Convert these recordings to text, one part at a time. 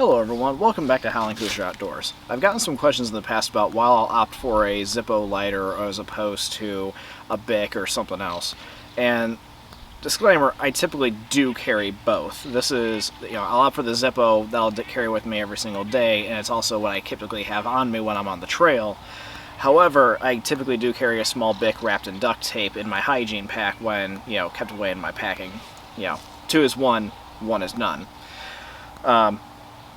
Hello everyone, welcome back to Howling Hoosier Outdoors. I've gotten some questions in the past about why I'll opt for a Zippo lighter as opposed to a Bic or something else. And disclaimer, I typically do carry both. This is, I'll opt for the Zippo, that'll carry with me every single day, and it's also what I typically have on me when I'm on the trail. However, I typically do carry a small Bic wrapped in duct tape in my hygiene pack when, kept away in my packing. Two is one, one is none.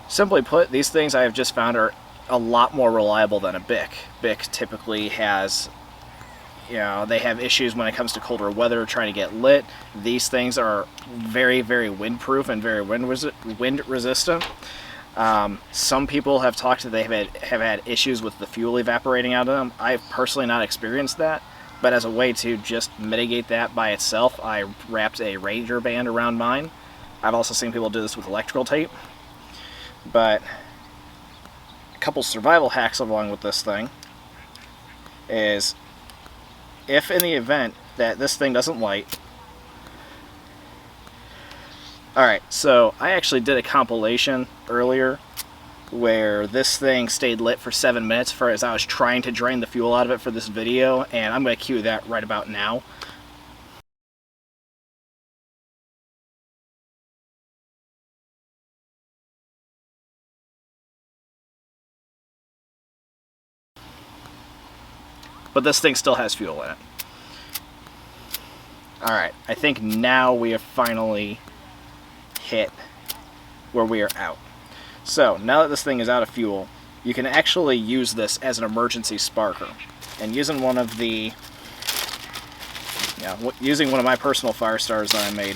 Simply put, these things I have just found are a lot more reliable than a Bic. Bic typically has, they have issues when it comes to colder weather trying to get lit. These things are very, very windproof and very wind resistant. Some people have talked that they have had issues with the fuel evaporating out of them. I've personally not experienced that, but as a way to just mitigate that by itself, I wrapped a Ranger band around mine. I've also seen people do this with electrical tape. But a couple survival hacks along with this thing is, if in the event that this thing doesn't light. Alright, so I actually did a compilation earlier where this thing stayed lit for 7 minutes as I was trying to drain the fuel out of it for this video, and I'm going to cue that right about now. But this thing still has fuel in it. Alright, I think now we have finally hit where we are out. So, now that this thing is out of fuel, you can actually use this as an emergency sparker. And using one of my personal fire starters that I made,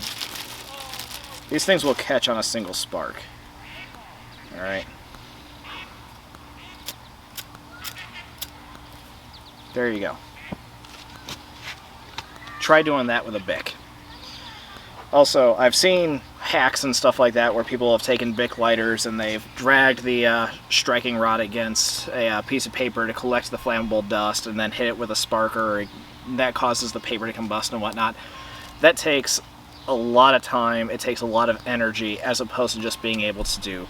these things will catch on a single spark. Alright. There you go. Try doing that with a Bic. Also, I've seen hacks and stuff like that where people have taken Bic lighters and they've dragged the striking rod against a piece of paper to collect the flammable dust and then hit it with a sparker. That causes the paper to combust and whatnot. That takes a lot of time, it takes a lot of energy, as opposed to just being able to do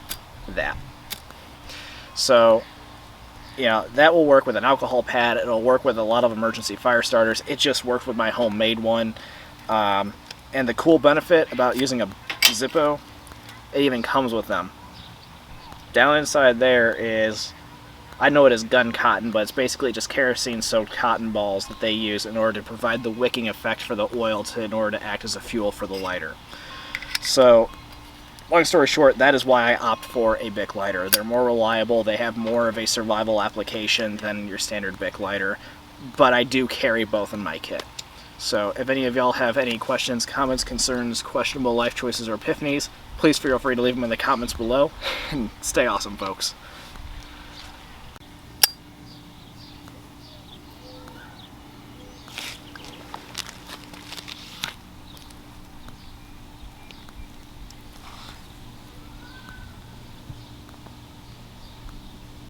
that. So, that will work with an alcohol pad. It'll work with a lot of emergency fire starters. It just worked with my homemade one. And the cool benefit about using a Zippo, it even comes with them. Down inside there is, I know it is gun cotton, but it's basically just kerosene-soaked cotton balls that they use in order to provide the wicking effect for the oil in order to act as a fuel for the lighter. So, long story short, that is why I opt for a Bic lighter. They're more reliable, they have more of a survival application than your standard Bic lighter, but I do carry both in my kit. So if any of y'all have any questions, comments, concerns, questionable life choices, or epiphanies, please feel free to leave them in the comments below, and stay awesome, folks.